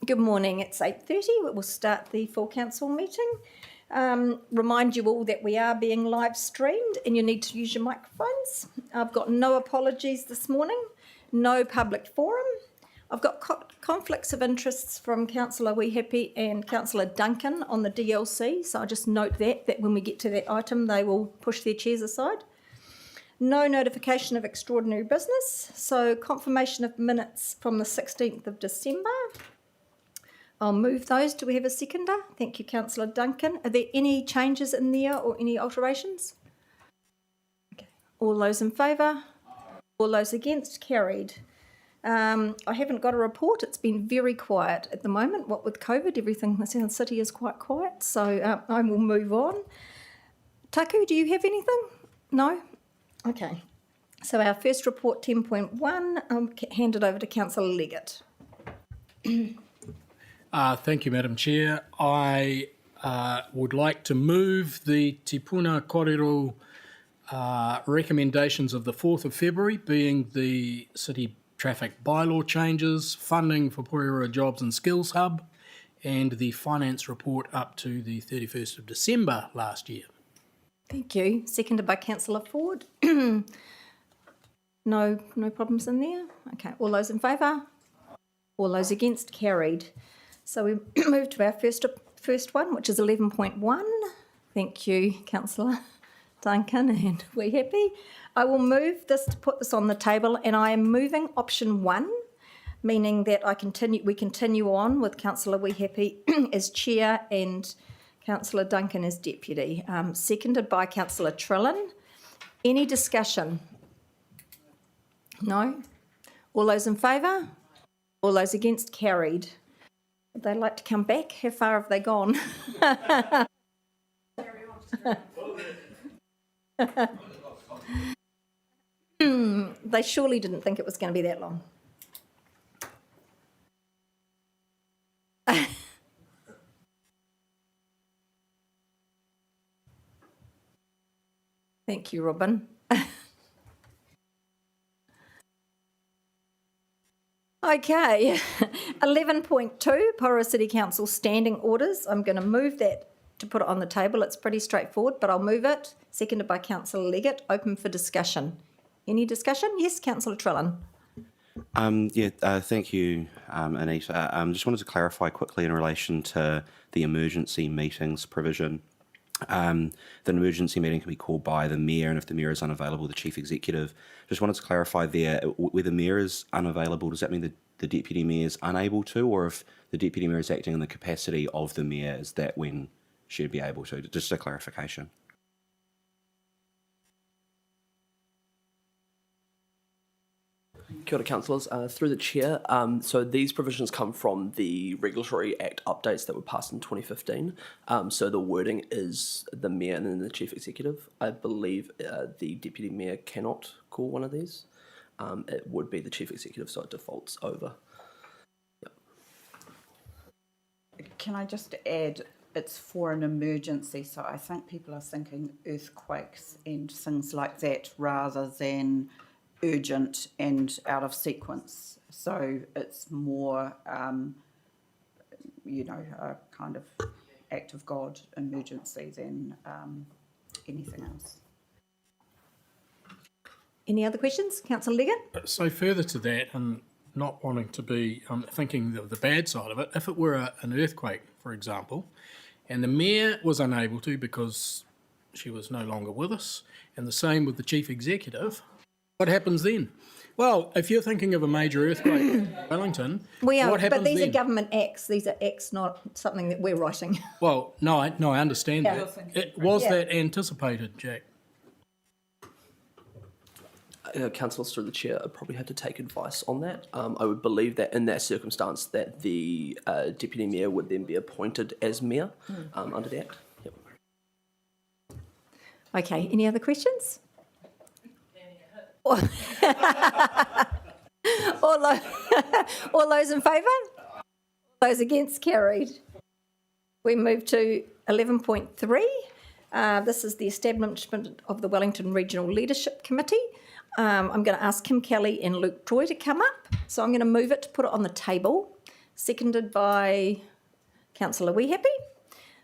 Good morning, it's 8:30. We'll start the full council meeting. Remind you all that we are being live streamed and you need to use your microphones. I've got no apologies this morning, no public forum. I've got conflicts of interests from Councillor Weehappy and Councillor Duncan on the DLC, so I'll just note that when we get to that item they will push their chairs aside. No notification of extraordinary business, so confirmation of minutes from the 16th of December. I'll move those. Do we have a seconder? Thank you, Councillor Duncan. Are there any changes in there or any alterations? Okay. All those in favour? All those against? Carried. I haven't got a report. It's been very quiet at the moment. What with COVID, everything in the city is quite quiet, so I will move on. Taku, do you have anything? No? Okay. So our first report, 10.1, I'll hand it over to Councillor Leggett. Thank you, Madam Chair. I would like to move the Te Puna Kōrero recommendations of the 4th of February, being the City Traffic Bylaw changes, funding for Porirua Jobs and Skills Hub, and the finance report up to the 31st of December last year. Thank you. Seconded by Councillor Ford. No problems in there? Okay. All those in favour? All those against? Carried. So we move to our first one, which is 11.1. Thank you, Councillor Duncan, and we're happy. I will move this to put this on the table, and I am moving option 1, meaning that we continue on with Councillor Weehappy as chair and Councillor Duncan as deputy. Seconded by Councillor Trillin. Any discussion? No? All those in favour? All those against? Carried. Would they like to come back? How far have they gone? They surely didn't think it was going to be that long. Thank you, Robin. Okay, 11.2, Porirua City Council standing orders. I'm going to move that to put it on the table. It's pretty straightforward, but I'll move it. Seconded by Councillor Leggett. Open for discussion. Any discussion? Yes, Councillor Trillin. Thank you, Anita. Just wanted to clarify quickly in relation to the emergency meetings provision. The emergency meeting can be called by the Mayor, and if the Mayor is unavailable, the Chief Executive. Just wanted to clarify there, where the Mayor is unavailable, does that mean that the Deputy Mayor is unable to, or if the Deputy Mayor is acting in the capacity of the Mayor, is that when she'd be able to? Just a clarification. Kia ora, councillors. Through the chair, so these provisions come from the Regulatory Act updates that were passed in 2015. So the wording is the Mayor and then the Chief Executive. I believe the Deputy Mayor cannot call one of these. It would be the Chief Executive, so it defaults over. Yep. Can I just add, it's for an emergency, so I think people are thinking earthquakes and things like that rather than urgent and out of sequence. So it's more, a kind of act of God emergency than anything else. Any other questions? Councillor Leggett? So further to that, and not wanting to be thinking of the bad side of it, if it were an earthquake, for example, and the Mayor was unable to because she was no longer with us, and the same with the Chief Executive, what happens then? Well, if you're thinking of a major earthquake in Wellington, what happens but these then? are government acts. These are acts, not something that we're writing. Well, no, I understand Yeah. that. Was that anticipated, Jack? Councillors, through the chair, I probably had to take advice on that. I would believe that in that circumstance that the Deputy Mayor would then be appointed as Mayor under the Act. Yep. Okay, any other questions? All those in favour? Those against? Carried. We move to 11.3. This is the establishment of the Wellington Regional Leadership Committee. I'm going to ask Kim Kelly and Luke Troy to come up. So I'm going to move it to put it on the table. seconded by Councillor Wehappy.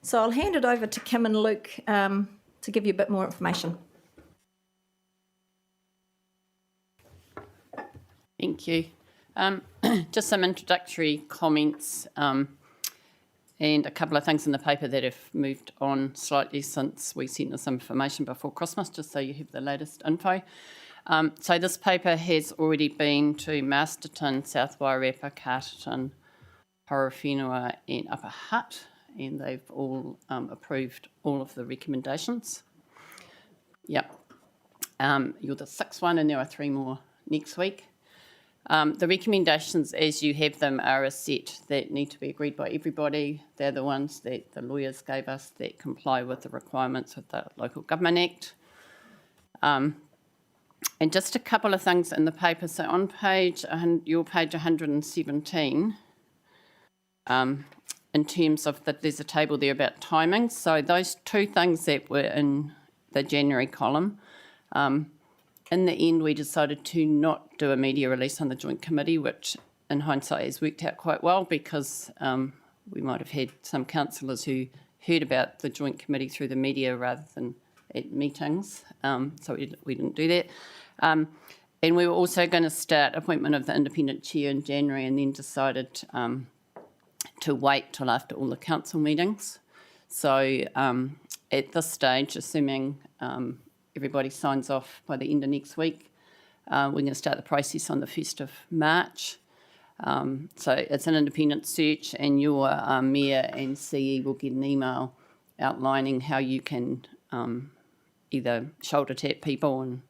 So I'll hand it over to Kim and Luke to give you a bit more information. Thank you. Just some introductory comments and a couple of things in the paper that have moved on slightly since we sent this information before Christmas, just so you have the latest info. So this paper has already been to Masterton, South Wairarapa, Carterton, Porirua and Upper Hutt, and they've all approved all of the recommendations. Yep. You're the sixth one, and there are 3 more next week. The recommendations as you have them are a set that need to be agreed by everybody. They're the ones that the lawyers gave us that comply with the requirements of the Local Government Act. And just a couple of things in the paper. So on your page 117, in terms of there's a table there about timing. So those 2 things that were in the January column, in the end, we decided to not do a media release on the Joint Committee, which in hindsight has worked out quite well because we might have had some councillors who heard about the Joint Committee through the media rather than at meetings. So we didn't do that. And we were also going to start appointment of the independent chair in January and then decided to wait till after all the council meetings. So at this stage, assuming everybody signs off by the end of next week, we're going to start the process on the 1st of March. So it's an independent search, and your mayor and CE will get an email outlining how you can either shoulder tap people and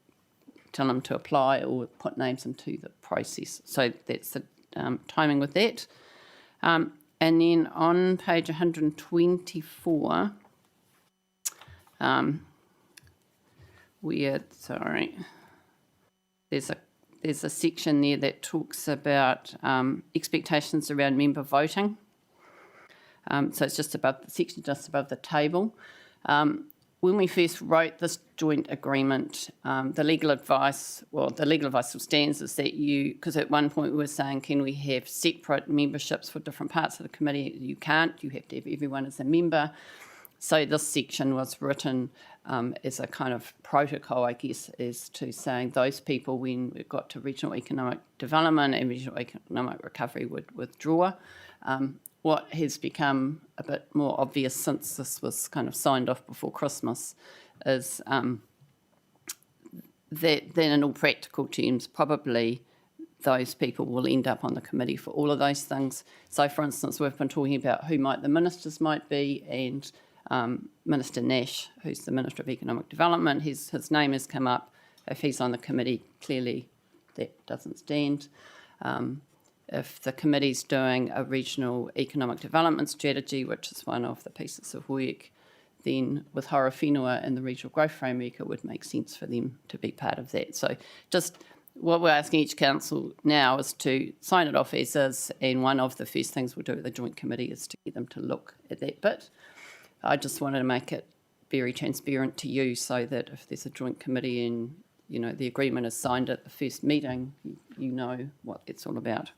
tell them to apply or put names into the process. So that's the timing with that. And then on page 124, there's a section there that talks about expectations around member voting. So it's just above the section, just above the table. When we first wrote this joint agreement, the legal advice still stands is that because at one point we were saying, can we have separate memberships for different parts of the committee? You can't, you have to have everyone as a member. So this section was written as a kind of protocol, I guess, as to saying those people, when we got to regional economic development and regional economic recovery, would withdraw. What has become a bit more obvious since this was kind of signed off before Christmas is that then in all practical terms, probably those people will end up on the committee for all of those things. So, for instance, we've been talking about who the ministers might be, and Minister Nash, who's the Minister of Economic Development, his name has come up. If he's on the committee, clearly that doesn't stand. If the committee's doing a regional economic development strategy, which is one of the pieces of work, then with Horowhenua and the regional growth framework, it would make sense for them to be part of that. So just what we're asking each council now is to sign it off as is, and one of the first things we'll do at the joint committee is to get them to look at that bit. I just wanted to make it very transparent to you so that if there's a joint committee and the agreement is signed at the first meeting, you know what it's all about.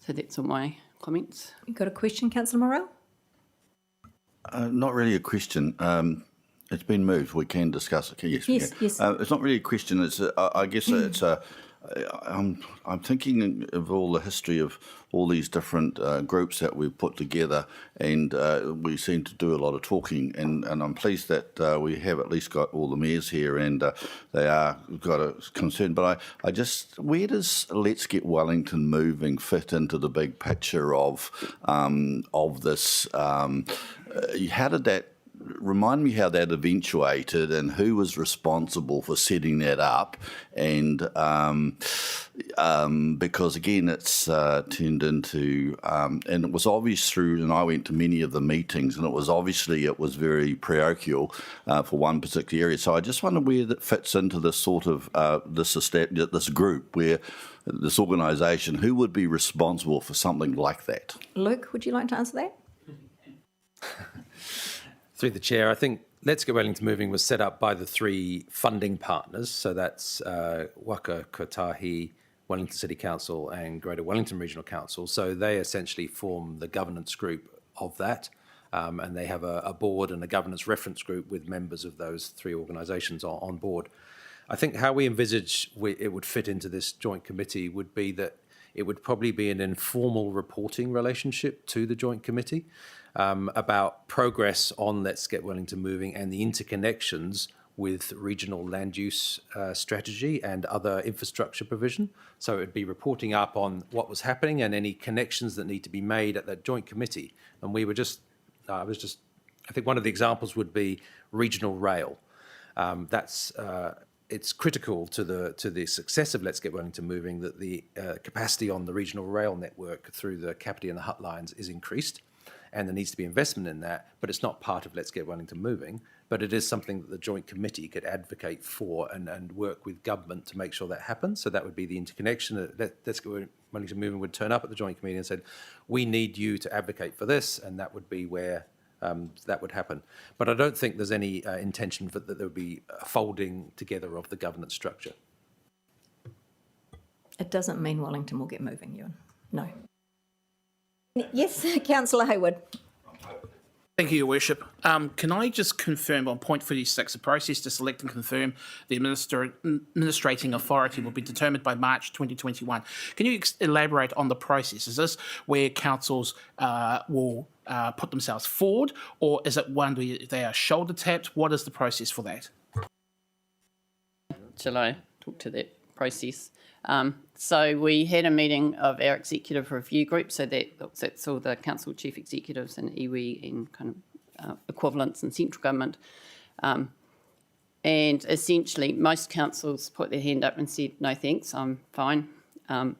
So that's all my comments. You got a question, Councillor Morrell? Not really a question. It's been moved. We can discuss it. Yes. Yes, yes. It's not really a question. It's I guess it's I'm thinking of all the history of all these different groups that we've put together, and we seem to do a lot of talking, and I'm pleased that we have at least got all the mayors here, and they are got a concern. But I just, where does Let's Get Wellington Moving fit into the big picture of this? How did that? Remind me how that eventuated and who was responsible for setting that up, and because again it's turned into and it was obvious through, and I went to many of the meetings, and it was very parochial for one particular area. So I just wonder where that fits into this sort of this group, where this organisation, who would be responsible for something like that? Luke, would you like to answer that? Through the chair, I think Let's Get Wellington Moving was set up by the 3 funding partners. So that's Waka Kotahi, Wellington City Council and Greater Wellington Regional Council. So they essentially form the governance group of that. And they have a board and a governance reference group with members of those three organisations on board. I think how we envisage it would fit into this joint committee would be that it would probably be an informal reporting relationship to the joint committee about progress on Let's Get Wellington Moving and the interconnections with regional land use strategy and other infrastructure provision. So it would be reporting up on what was happening and any connections that need to be made at that joint committee. And we were I think one of the examples would be regional rail. It's critical to the success of Let's Get Wellington Moving that the capacity on the regional rail network through the Kapiti and the Hutt lines is increased, and there needs to be investment in that, but it's not part of Let's Get Wellington Moving, but it is something that the joint committee could advocate for and work with government to make sure that happens. So that would be the interconnection. Let's Get Wellington Moving would turn up at the joint committee and said, we need you to advocate for this, and that would be where that would happen. But I don't think there's any intention that there would be a folding together of the governance structure. It doesn't mean Wellington will get moving, Ewan. No. Yes, Councillor Hayward. Thank you, Your Worship. Can I just confirm on point 36, the process to select and confirm the administrating authority will be determined by March 2021. Can you elaborate on the process? Is this where councils will put themselves forward, or is it one where they are shoulder tapped? What is the process for that? Shall I talk to that process? So we had a meeting of our executive review group, so that's all the council chief executives and iwi and kind of equivalents in central government. And essentially most councils put their hand up and said, no thanks, I'm fine.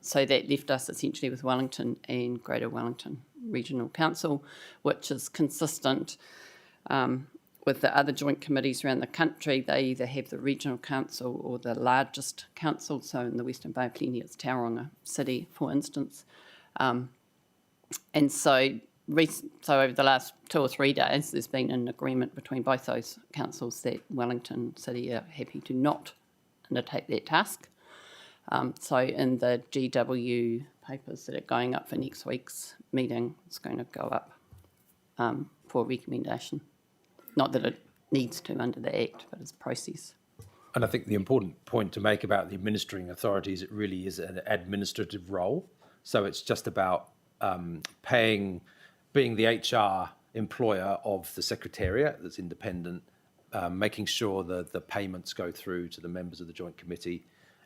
So that left us essentially with Wellington and Greater Wellington Regional Council, which is consistent with the other joint committees around the country. They either have the regional council or the largest council. So in the Western Bay of Plenty, it's Tauranga City, for instance. And so over the last 2 or 3 days, there's been an agreement between both those councils that Wellington City are happy to not undertake that task. So in the GW papers that are going up for next week's meeting, it's going to go up for recommendation. Not that it needs to under the Act, but it's a process. And I think the important point to make about the administering authorities, it really is an administrative role. So it's just about being the HR employer of the Secretariat that's independent, making sure that the payments go through to the members of the Joint Committee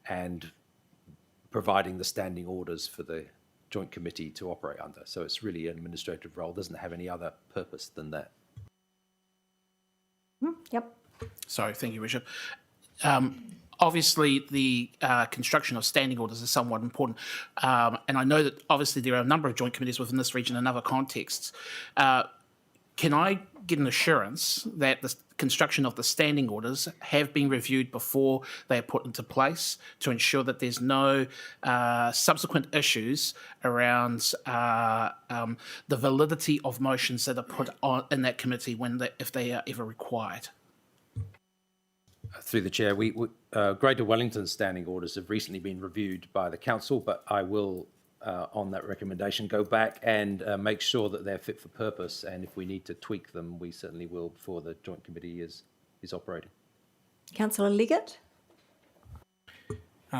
and providing the standing orders for the Joint Committee to operate under. So it's really an administrative role, doesn't have any other purpose than that. Yep. Sorry, thank you, Bishop. Obviously, the construction of standing orders is somewhat important. And I know that obviously there are a number of joint committees within this region and other contexts. Can I get an assurance that the construction of the standing orders have been reviewed before they are put into place to ensure that there's no subsequent issues around the validity of motions that are put on in that committee if they are ever required? Through the chair, Greater Wellington standing orders have recently been reviewed by the council, but I will, on that recommendation, go back and make sure that they're fit for purpose. And if we need to tweak them, we certainly will before the joint committee is operating. Councillor Leggett.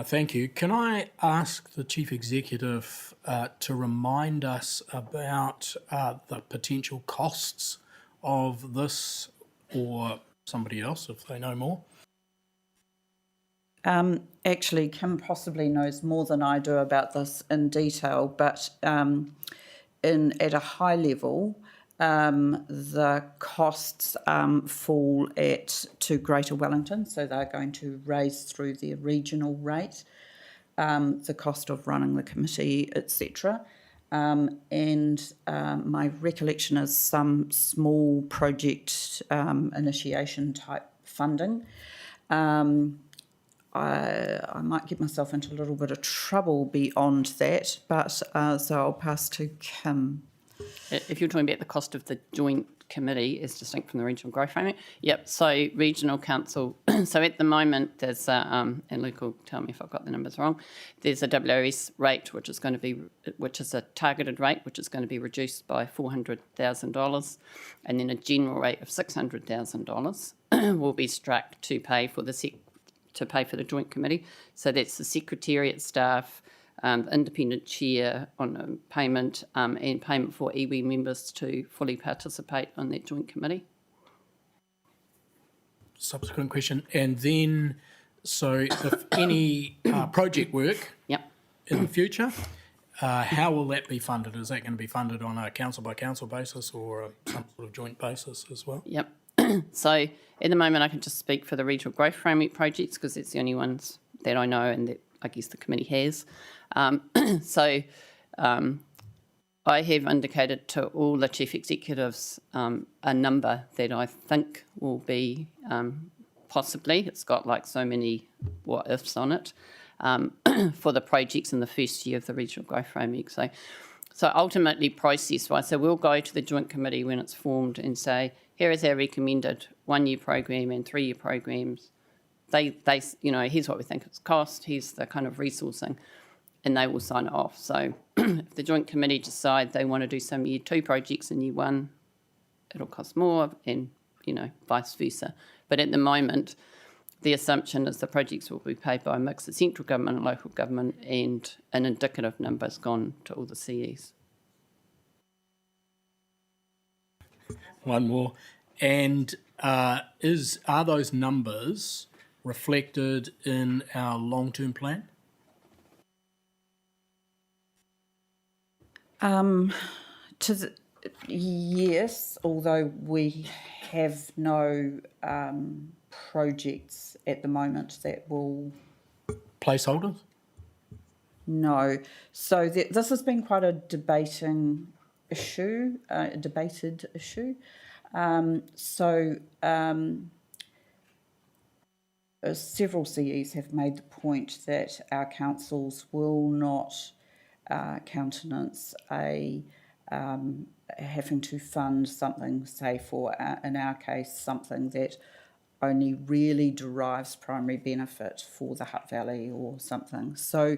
Thank you. Can I ask the Chief Executive to remind us about the potential costs of this, or somebody else if they know more? Actually, Kim possibly knows more than I do about this in detail, but at a high level, the costs fall to Greater Wellington, so they're going to raise through their regional rate the cost of running the committee, etc. And my recollection is some small project initiation type funding. I might get myself into a little bit of trouble beyond that, but so I'll pass to Kim. If you're talking about the cost of the joint committee is distinct from the regional growth framework. Yep. So regional council. So at the moment, there's and Luke will tell me if I've got the numbers wrong. There's a WRS rate which is a targeted rate which is going to be reduced by $400,000, and then a general rate of $600,000 will be struck to pay for the joint committee. So that's the secretariat staff, independent chair on payment, and payment for iwi members to fully participate on that joint committee. Subsequent question. And then, so if any project work Yep. in the future, how will that be funded? Is that going to be funded on a council by council basis or some sort of joint basis as well? Yep. So at the moment, I can just speak for the regional growth framework projects because it's the only ones that I know and that I guess the committee has. I have indicated to all the chief executives a number that I think will be possibly, it's got like so many what ifs on it, for the projects in the first year of the regional growth framework. So ultimately, process-wise, so we'll go to the joint committee when it's formed and say, here is our recommended 1-year program and 3-year programs. They, here's what we think it's cost, here's the kind of resourcing, and they will sign it off. So if the joint committee decide they want to do some year 2 projects in year 1, it'll cost more, and vice versa. But at the moment, the assumption is the projects will be paid by a mix of central government and local government, and an indicative number has gone to all the CEs. One more. And are those numbers reflected in our long-term plan? Yes, although we have no projects at the moment that will. Placeholders? No. So this has been quite a debated issue. Several CEs have made the point that our councils will not countenance having to fund something, say in our case, something that only really derives primary benefit for the Hutt Valley or something. So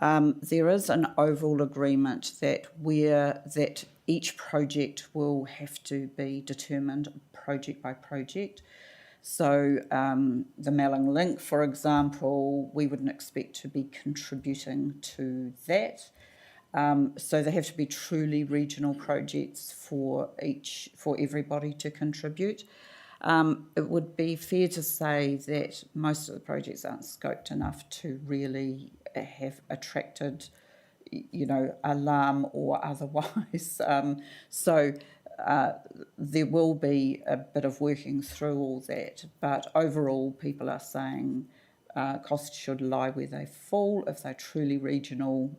there is an overall agreement that each project will have to be determined project by project. So the Melling Link, for example, we wouldn't expect to be contributing to that. So they have to be truly regional projects for everybody to contribute. It would be fair to say that most of the projects aren't scoped enough to really have attracted, alarm or otherwise. There will be a bit of working through all that, but overall people are saying costs should lie where they fall. If they're truly regional,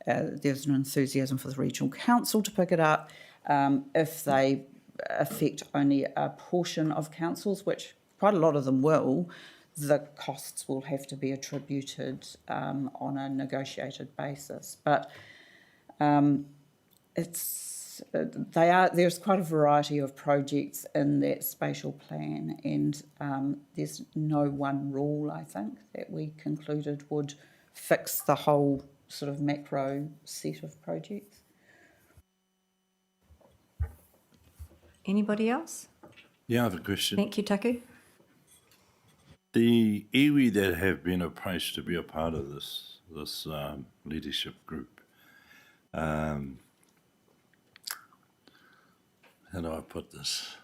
there's an enthusiasm for the regional council to pick it up. If they affect only a portion of councils, which quite a lot of them will, the costs will have to be attributed on a negotiated basis. But there's quite a variety of projects in that spatial plan, and there's no one rule, I think, that we concluded would fix the whole sort of macro set of projects. Anybody else? Yeah, I have a question. Thank you, Taku. The iwi that have been approached to be a part of this leadership group, how do I put this?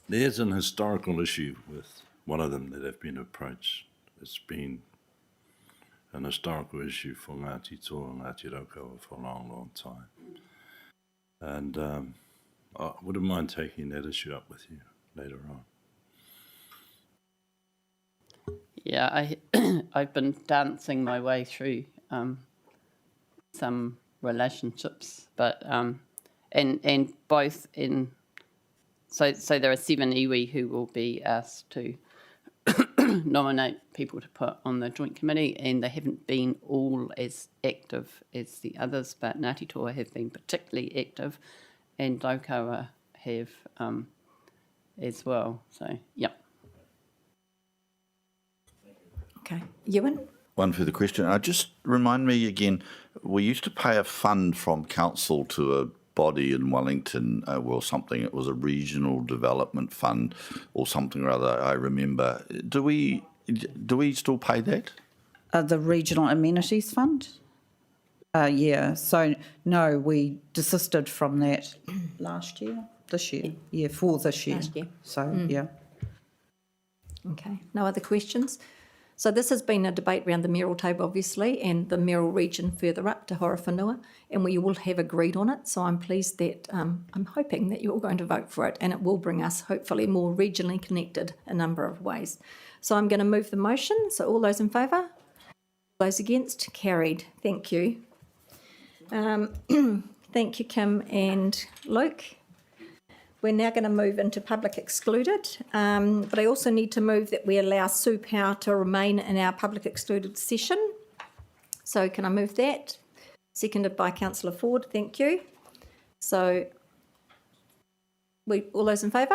There's an historical issue with one of them that have been approached. It's been an historical issue for Ngāti Toa and Ngāti Raukawa for a long, long time. And I wouldn't mind taking that issue up with you later on. Yeah, I've been dancing my way through some relationships, but and both in so there are 7 iwi who will be asked to nominate people to put on the joint committee, and they haven't been all as active as the others, but Ngāti Toa have been particularly active, and Laukawa have as well. So, yeah. Okay. Ewan? One further question. Just remind me again, we used to pay a fund from council to a body in Wellington, something. It was a regional development fund or something or other, I remember. Do we still pay that? The Regional Amenities Fund? Yeah, so no, we desisted from that this year, for this year. Last year. So, yeah. Okay. No other questions? So this has been a debate around the mayoral table, obviously, and the mayoral region further up to Horowhenua, and we all have agreed on it. So I'm pleased that, I'm hoping that you're all going to vote for it, and it will bring us, hopefully, more regionally connected in a number of ways. So I'm going to move the motion. So all those in favour? Those against? Carried. Thank you. Thank you, Kim and Luke. We're now going to move into public excluded, but I also need to move that we allow Sue Power to remain in our public excluded session. So can I move that? Seconded by Councillor Ford, thank you. So all those in favour?